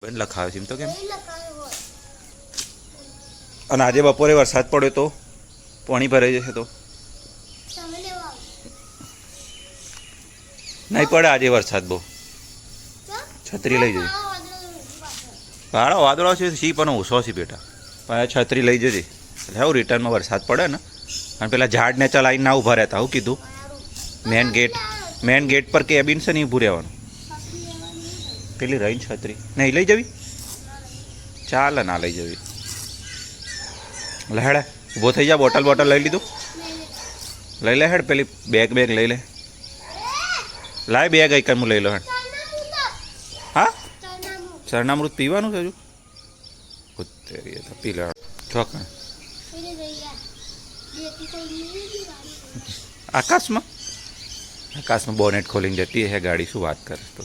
બેન લખાવે છે એમ તો કેમ? અને આજે બપોરે વરસાદ પડ્યો તો પાણી ભરાઈ જશે તો નહીં પડે આજે વરસાદ બહુ. છત્રી લઈ જજે. કાળો વાદળો છે સી પણ ઓછો છે બેટા, પણ છત્રી લઈ જજે એટલે હું રિટર્નમાં વરસાદ પડે ને. અને પેલા ઝાડને ચલાવીને ના ઊભા રહેતા. હું કીધું મેન ગેટ પર કેબિન છે ને ઊભું રહેવાનું. પેલી રહીને છત્રી નહીં લઈ જવી, ચાલે ના લઈ જવી. હેડ ઊભો થઈ જા. બોટલ લઈ લીધું? લઈ લે હેડ. પેલી બેગ લઈ લે. લાય બેગ એક હું લઈ લો હેડ. હા ચરણામૃત પીવાનું છે હજુ? ઉત્તેરી પી લે ચોકણ. આકાશમાં બોનેટ ખોલીને જતી હે ગાડી. શું વાત કરે તો?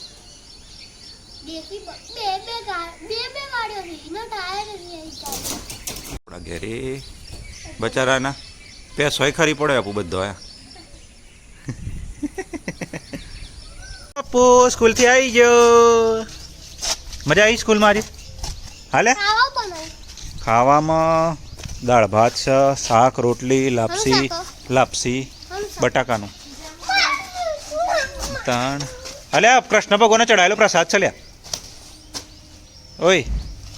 ઘેરે બચારાના પેસોય ખરી પડે આપું બધો. પપ્પુ સ્કૂલથી આવી ગયો. મજા આવી સ્કૂલમાં આજે? હાલે ખાવામાં દાળ ભાત છે, શાક રોટલી, લાપસી બટાકાનું તાણ. અલ્યા કૃષ્ણ ભગવાને ચડાયેલો પ્રસાદ છે લ્યા. ઓય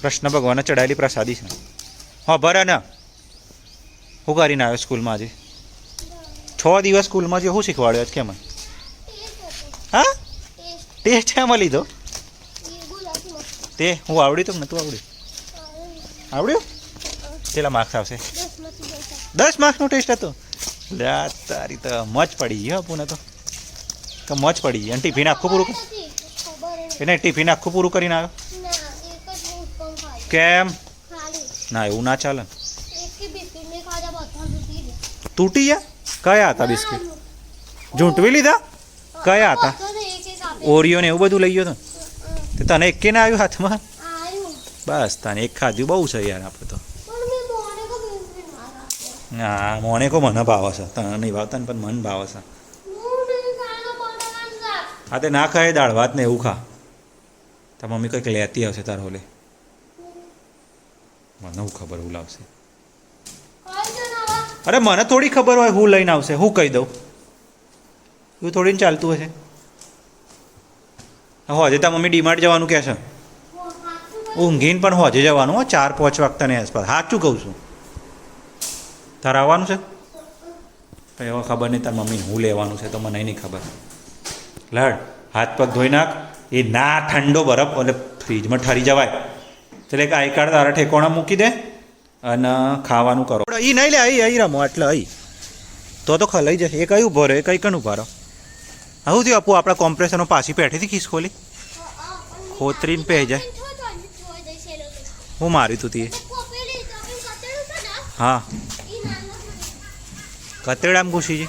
કૃષ્ણ ભગવાને ચડાયેલી પ્રસાદી છે. હા ભરે ને. હું કરીને આવ્યો સ્કૂલમાં આજે? 6 દિવસ સ્કૂલમાં જે શું શીખવાડ્યો કેમ? હા ટેસ્ટ એમાં લીધો તે? હું આવડ્યું તો નતું આવડ્યું? આવડ્યું? કેટલા માર્ક્સ આવશે? 10 માર્ક્સનો ટેસ્ટ હતો. લ્યા તારી તો મોજ પડી ગઈ. પૂને તો મોજ પડી ગઈ. અને ટિફિન આખું પૂરું એને ટિફિન આખું પૂરું કરીને આવ્યો કેમ? ના એવું ના ચાલે. તૂટી ગયા? કયા હતા બિસ્કિટ? ઝૂંટવી લીધા? કયા હતા? ઓરિયો ને એવું બધું લઈ ગયો તો તને એક કે ના આવ્યું હાથમાં? બસ તને એક ખાધું બહુ છે યાર. આપણે તો હા મોને કો મને ભાવે છે, તને નહીં ભાવતા ને પણ મન ભાવે છે. હા તે ના ખાય દાળ ભાત ને એવું ખા. તાર મમ્મી કંઈક લેતી આવશે તાર હોલે. મને હું ખબર હું લાવશે? અરે મને થોડી ખબર હોય હું લઈને આવશે. હું કહી દઉં એવું થોડીને ચાલતું હશે. હોજે તાર મમ્મી ડીમાર્ટ જવાનું કહે છે. ઊંઘીને પણ હોજે જવાનું. 4-5 વાગતાની આસપાસ. સાચું કહું છું. તારે આવવાનું છે? હવે ખબર નહીં તાર મમ્મીને હું લેવાનું છે તો મને નહીં ખબર. લડ હાથ પગ ધોઈ નાખ. એ ના ઠંડો બરફ એટલે ફ્રીજમાં ઠરી જવાય. એટલે એક આઈ કાર્ડ તારા ઠેકોણા મૂકી દે અને ખાવાનું કરો. એ નહીં લે અહીં રમો એટલે અહીં તો ખલાઈ જશે. એ કયું ઉભો રહે? કઈ કણ ઉભા રહો? આવું થયું આપું આપણા કોમ્પ્રેસરમાં પાછી પેઠીથી ખીસ ખોલી ખોતરીને પહે જાય. હું મારી તું તી? હા કતેડામાં ઘૂસી છે.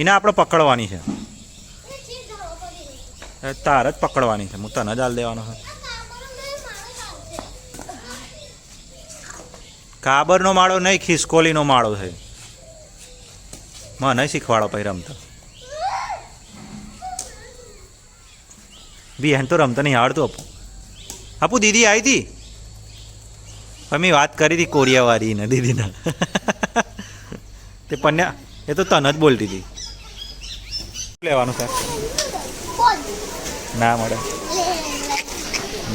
એને આપણે પકડવાની છે. તાર જ પકડવાની છે. હું તને જ હાલ દેવાનો છે. કાબરનો માળો નહીં, ખિસકોલીનો માળો છે. મને શીખવાડો પછી રમતા. બિહાન તો રમતા નહીં આવડતું આપું. દીદી આવી હતી અમે વાત કરી હતી કોરિયાવાળી ને દીદીના. તે પન્યા એ તો તને જ બોલતી હતી. લેવાનું સર ના મળે.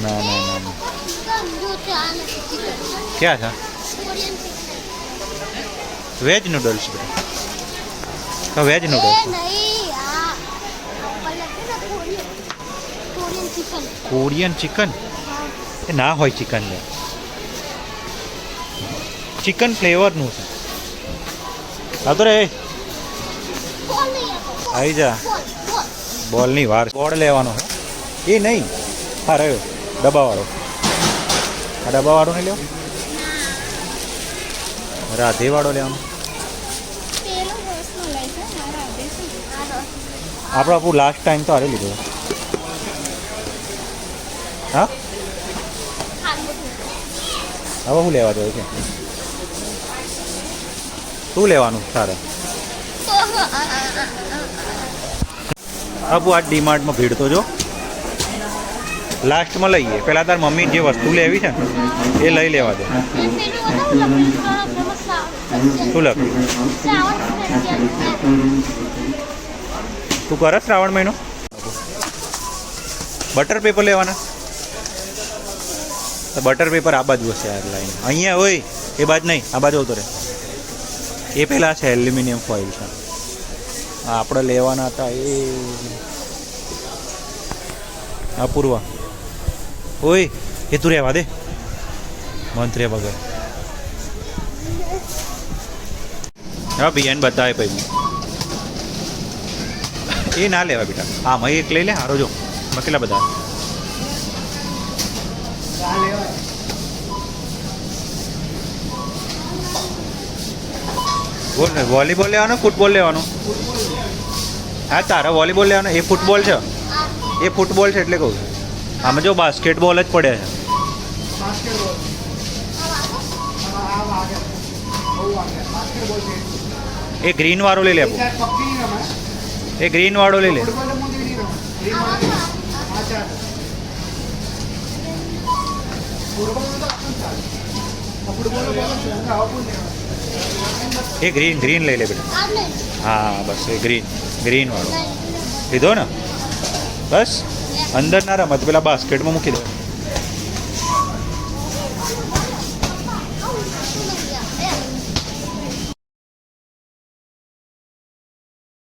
ના ક્યાં છે? Veg noodles. Veg noodles Korean chicken એ ના હોય. ચિકન લે ચિકન ફ્લેવરનું છે. હા તો રે આવી જા. બોલની વાર બોર્ડ લેવાનો હે એ નહીં. હા રહ્યો ડબ્બાવાળો. આ ડબ્બાવાળો નહીં લેવો. રાધેવાળો લેવાનો. આપણે આપણું લાસ્ટ ટાઈમ તો હારે લીધો. હા હવે શું લેવા જોઈએ છે? શું લેવાનું તારે? આપું આ ડીમાર્ટમાં ભીડ તો જો. લાસ્ટમાં લઈએ. પહેલાં તાર મમ્મી જે વસ્તુ લેવી છે ને એ લઈ લેવા દે. શું લખ્યું? તું કરે શ્રાવણ મહિનો? બટર પેપર લેવાના? તો બટર પેપર આ બાજુ હશે યાર લાઈન. અહીંયા હોય એ બાજુ નહીં, આ બાજુ આવતો રહે. એ પહેલાં છે એલ્યુમિનિયમ ફોઇલ છે. આ આપણે લેવાના હતા એ અપૂર્વા. ઓય એ તું રહેવા દે મંત્રી વગર. હા બિયાન બતાવે પછી એ ના લેવા બેટા. હા મેં એક લઈ લે હારો જો કેટલા બધા. બોલ ને વોલીબોલ લેવાનો ફૂટબોલ લેવાનો? હા તારે વોલીબોલ લેવાનો. એ ફૂટબોલ છે, એ ફૂટબોલ છે એટલે કહું છું. આમાં જો બાસ્કેટબોલ જ પડ્યા છે. એ ગ્રીન વાળો લઈ લે. એ ગ્રીન વાળો લઈ લે. એ ગ્રીન ગ્રીન લઈ લે બેટા. હા બસ એ ગ્રીન ગ્રીન વાળો લીધો ને. બસ અંદર ના રમત પેલા બાસ્કેટમાં મૂકી દો.